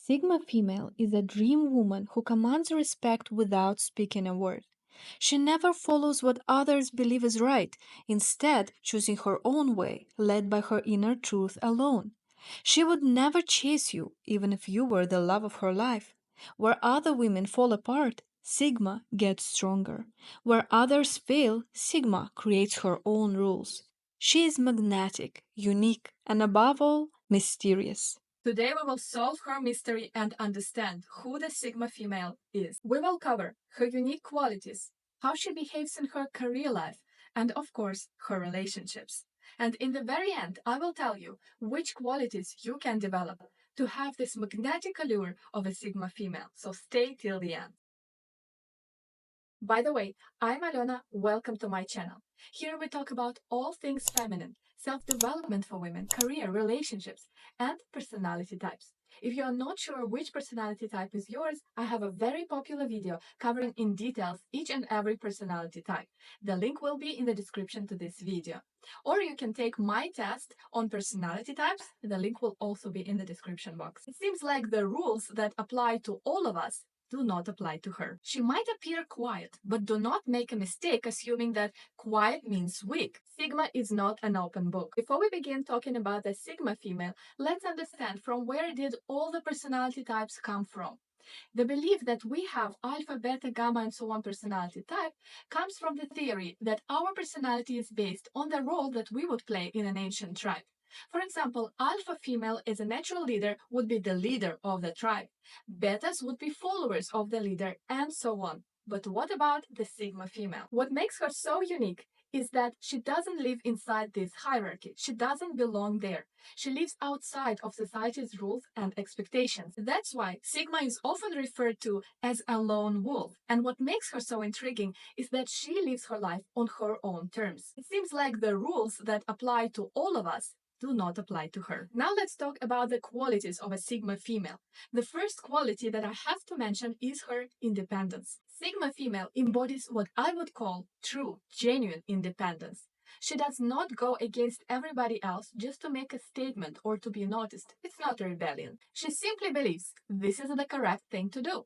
Sigma female is a dream woman who commands respect without speaking a word. She never follows what others believe is right, instead, choosing her own way, led by her inner truth alone. She would never chase you, even if you were the love of her life. Where other women fall apart, Sigma gets stronger. Where others fail, Sigma creates her own rules. She is magnetic, unique, and above all, mysterious. Today we will solve her mystery and understand who the Sigma female is. We will cover her unique qualities, how she behaves in her career life, and of course, her relationships. And in the very end, I will tell you which qualities you can develop to have this magnetic allure of a Sigma female. So stay till the end. By the way, I'm Alona. Welcome to my channel. Here we talk about all things feminine, self-development for women, career, relationships, and personality types. If you are not sure which personality type is yours, I have a very popular video covering in details each and every personality type. The link will be in the description to this video. Or you can take my test on personality types. The link will also be in the description box. It seems like the rules that apply to all of us do not apply to her. She might appear quiet, but do not make a mistake assuming that quiet means weak. Sigma is not an open book. Before we begin talking about the Sigma female, let's understand from where did all the personality types come from. The belief that we have alpha, beta, gamma, and so on personality type comes from the theory that our personality is based on the role that we would play in an ancient tribe. For example, alpha female as a natural leader would be the leader of the tribe. Betas would be followers of the leader, and so on. But what about the Sigma female? What makes her so unique is that she doesn't live inside this hierarchy. She doesn't belong there. She lives outside of society's rules and expectations. That's why Sigma is often referred to as a lone wolf. And what makes her so intriguing is that she lives her life on her own terms. It seems like the rules that apply to all of us do not apply to her. Now let's talk about the qualities of a Sigma female. The first quality that I have to mention is her independence. Sigma female embodies what I would call true, genuine independence. She does not go against everybody else just to make a statement or to be noticed. It's not a rebellion. She simply believes this is the correct thing to do.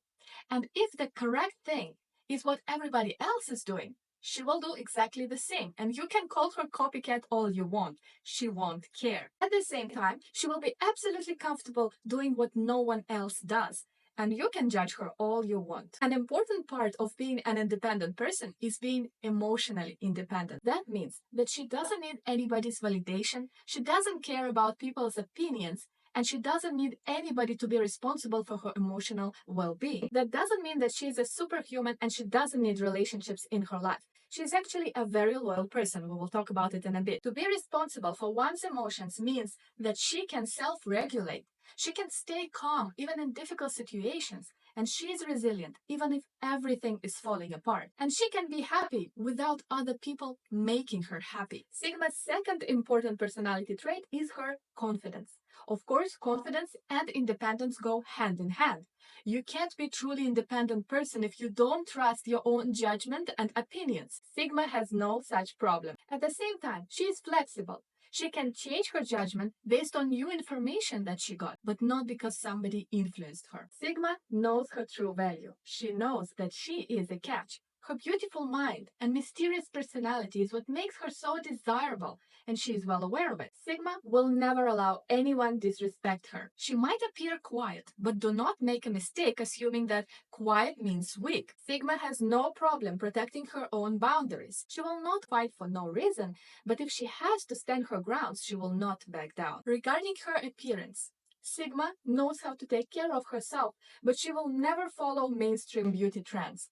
And if the correct thing is what everybody else is doing, she will do exactly the same. And you can call her copycat all you want. She won't care. At the same time, she will be absolutely comfortable doing what no one else does. And you can judge her all you want. An important part of being an independent person is being emotionally independent. That means that she doesn't need anybody's validation, she doesn't care about people's opinions, and she doesn't need anybody to be responsible for her emotional well-being. That doesn't mean that she is a superhuman and she doesn't need relationships in her life. She's actually a very loyal person. We will talk about it in a bit. To be responsible for one's emotions means that she can self-regulate. She can stay calm even in difficult situations, and she is resilient even if everything is falling apart. And she can be happy without other people making her happy. Sigma's second important personality trait is her confidence. Of course, confidence and independence go hand in hand. You can't be a truly independent person if you don't trust your own judgment and opinions. Sigma has no such problem. At the same time, she is flexible. She can change her judgment based on new information that she got, but not because somebody influenced her. Sigma knows her true value. She knows that she is a catch. Her beautiful mind and mysterious personality is what makes her so desirable, and she is well aware of it. Sigma will never allow anyone disrespect her. She might appear quiet, but do not make a mistake assuming that quiet means weak. Sigma has no problem protecting her own boundaries. She will not fight for no reason, but if she has to stand her grounds, she will not back down. Regarding her appearance, Sigma knows how to take care of herself, but she will never follow mainstream beauty trends.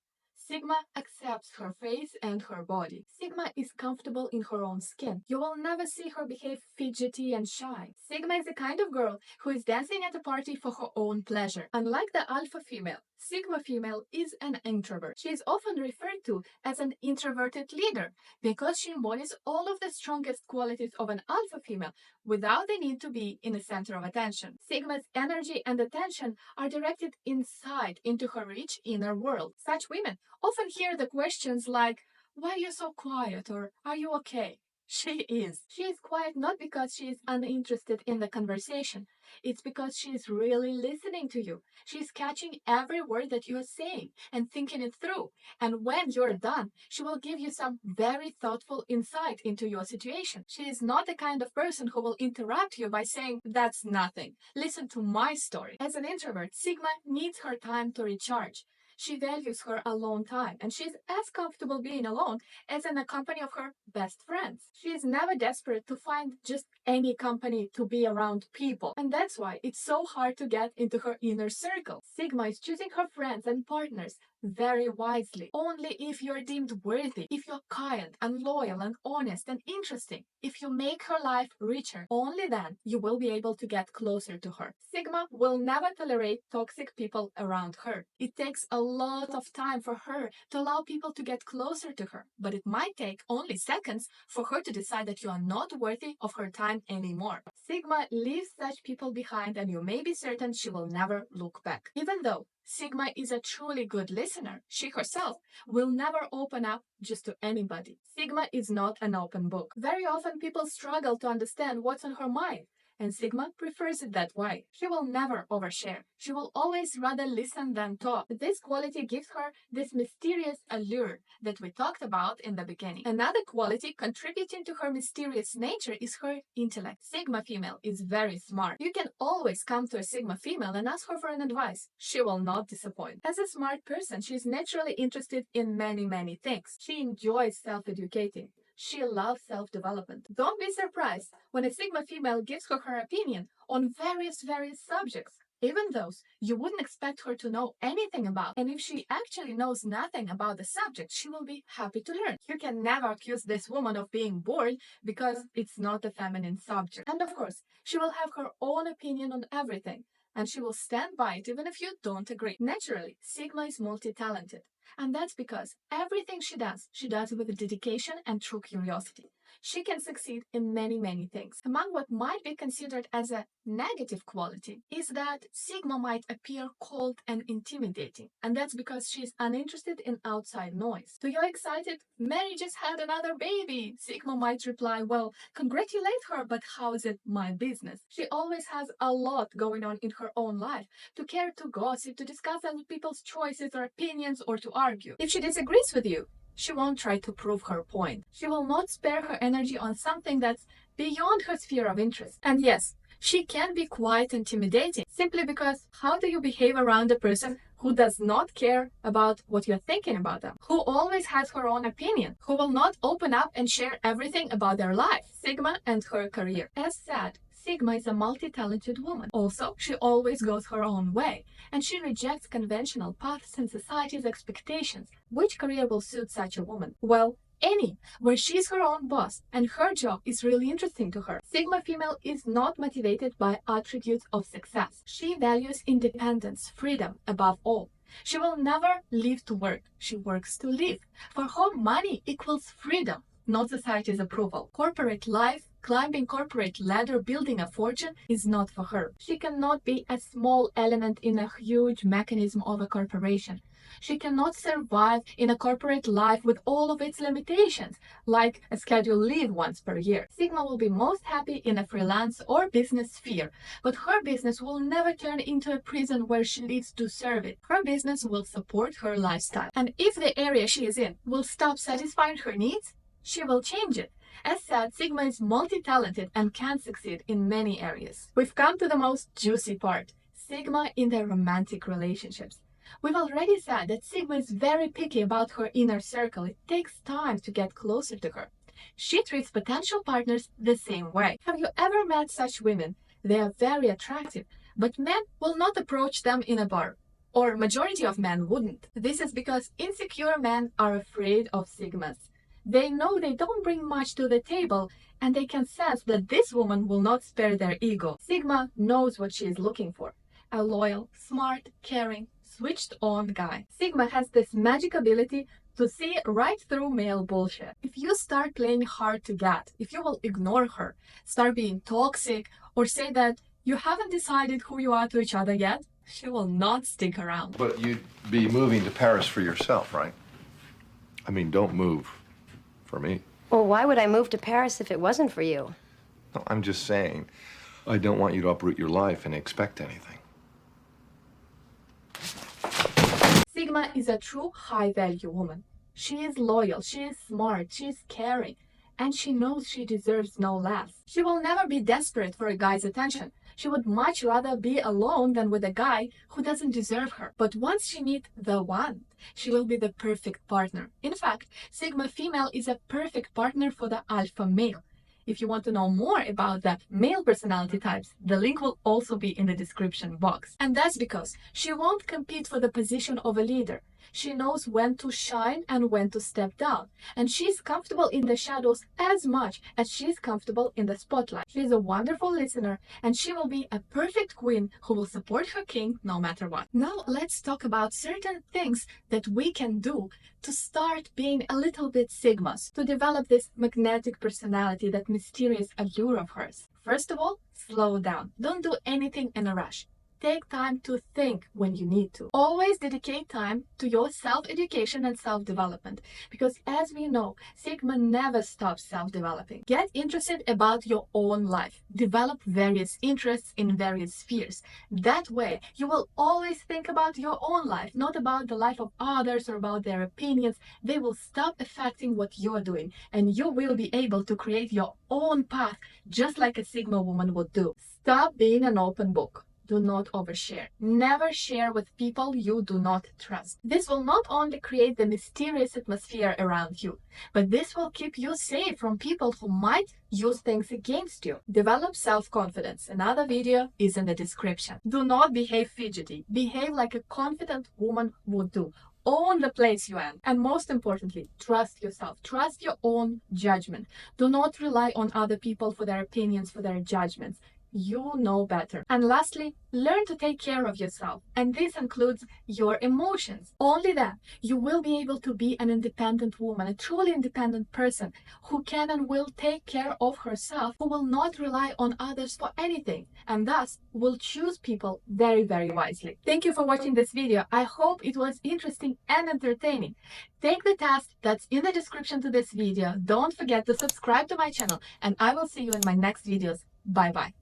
Sigma accepts her face and her body. Sigma is comfortable in her own skin. You will never see her behave fidgety and shy. Sigma is the kind of girl who is dancing at a party for her own pleasure. Unlike the alpha female, Sigma female is an introvert. She is often referred to as an introverted leader because she embodies all of the strongest qualities of an alpha female without the need to be in the center of attention. Sigma's energy and attention are directed inside into her rich inner world. Such women often hear the questions like, "Why are you so quiet?" or "Are you okay?" She is. She is quiet not because she is uninterested in the conversation. It's because she is really listening to you. She is catching every word that you are saying and thinking it through. And when you're done, she will give you some very thoughtful insight into your situation. She is not the kind of person who will interrupt you by saying, "That's nothing. Listen to my story." As an introvert, Sigma needs her time to recharge. She values her alone time, and she's as comfortable being alone as in the company of her best friends. She is never desperate to find just any company to be around people, and that's why it's so hard to get into her inner circle. Sigma is choosing her friends and partners very wisely. Only if you're deemed worthy, if you're kind and loyal and honest and interesting, if you make her life richer, only then you will be able to get closer to her. Sigma will never tolerate toxic people around her. It takes a lot of time for her to allow people to get closer to her, but it might take only seconds for her to decide that you are not worthy of her time anymore. Sigma leaves such people behind, and you may be certain she will never look back. Even though Sigma is a truly good listener, she herself will never open up just to anybody. Sigma is not an open book. Very often people struggle to understand what's on her mind, and Sigma prefers it that way. She will never overshare. She will always rather listen than talk. This quality gives her this mysterious allure that we talked about in the beginning. Another quality contributing to her mysterious nature is her intellect. Sigma female is very smart. You can always come to a Sigma female and ask her for an advice. She will not disappoint. As a smart person, she is naturally interested in many things. She enjoys self-educating. She loves self-development. Don't be surprised when a Sigma female gives her opinion on various subjects, even those you wouldn't expect her to know anything about. And if she actually knows nothing about the subject, she will be happy to learn. You can never accuse this woman of being bored because it's not a feminine subject. And of course, she will have her own opinion on everything, and she will stand by it even if you don't agree. Naturally, Sigma is multi-talented. And that's because everything she does with dedication and true curiosity. She can succeed in many things. Among what might be considered as a negative quality is that Sigma might appear cold and intimidating. And that's because she's uninterested in outside noise. So you're excited? Mary just had another baby. Sigma might reply, well, congratulate her, but how is it my business? She always has a lot going on in her own life to care, to gossip, to discuss other people's choices or opinions, or to argue. If she disagrees with you, she won't try to prove her point. She will not spare her energy on something that's beyond her sphere of interest. And yes, she can be quite intimidating, simply because how do you behave around a person who does not care about what you're thinking about them, who always has her own opinion, who will not open up and share everything about their life? Sigma and her career. As said, Sigma is a multi-talented woman. Also, she always goes her own way, and she rejects conventional paths and society's expectations. Which career will suit such a woman? Well, any, where she's her own boss and her job is really interesting to her. Sigma female is not motivated by attributes of success. She values independence, freedom above all. She will never live to work. She works to live. For her, money equals freedom, not society's approval. Corporate life, climbing corporate ladder, building a fortune is not for her. She cannot be a small element in a huge mechanism of a corporation. She cannot survive in a corporate life with all of its limitations, like a scheduled leave once per year. Sigma will be most happy in a freelance or business sphere, but her business will never turn into a prison where she lives to serve it. Her business will support her lifestyle. And if the area she is in will stop satisfying her needs, she will change it. As said, Sigma is multi-talented and can succeed in many areas. We've come to the most juicy part: Sigma in their romantic relationships. We've already said that Sigma is very picky about her inner circle. It takes time to get closer to her. She treats potential partners the same way. Have you ever met such women? They are very attractive, but men will not approach them in a bar. Or majority of men wouldn't. This is because insecure men are afraid of Sigmas. They know they don't bring much to the table, and they can sense that this woman will not spare their ego. Sigma knows what she is looking for: a loyal, smart, caring, switched-on guy. Sigma has this magic ability to see right through male bullshit. If you start playing hard to get, if you will ignore her, start being toxic, or say that you haven't decided who you are to each other yet, she will not stick around. But you'd be moving to Paris for yourself, right? I mean, don't move for me. Well, why would I move to Paris if it wasn't for you? No, I'm just saying, I don't want you to uproot your life and expect anything. Sigma is a true high-value woman. She is loyal, she is smart, she is caring, and she knows she deserves no less. She will never be desperate for a guy's attention. She would much rather be alone than with a guy who doesn't deserve her. But once she meets the one, she will be the perfect partner. In fact, Sigma female is a perfect partner for the alpha male. If you want to know more about the male personality types, the link will also be in the description box. And that's because she won't compete for the position of a leader. She knows when to shine and when to step down. And she's comfortable in the shadows as much as she's comfortable in the spotlight. She's a wonderful listener, and she will be a perfect queen who will support her king no matter what. Now let's talk about certain things that we can do to start being a little bit Sigmas, to develop this magnetic personality, that mysterious allure of hers. First of all, slow down. Don't do anything in a rush. Take time to think when you need to. Always dedicate time to your self-education and self-development, because as we know, Sigma never stops self-developing. Get interested about your own life. Develop various interests in various spheres. That way, you will always think about your own life, not about the life of others or about their opinions. They will stop affecting what you're doing, and you will be able to create your own path, just like a Sigma woman would do. Stop being an open book. Do not overshare. Never share with people you do not trust. This will not only create the mysterious atmosphere around you, but this will keep you safe from people who might use things against you. Develop self-confidence. Another video is in the description. Do not behave fidgety. Behave like a confident woman would do. Own the place you are. And most importantly, trust yourself. Trust your own judgment. Do not rely on other people for their opinions, for their judgments. You know better. And lastly, learn to take care of yourself. And this includes your emotions. Only then you will be able to be an independent woman, a truly independent person who can and will take care of herself, who will not rely on others for anything, and thus will choose people very, very wisely. Thank you for watching this video. I hope it was interesting and entertaining. Take the test that's in the description to this video. Don't forget to subscribe to my channel, and I will see you in my next videos. Bye bye.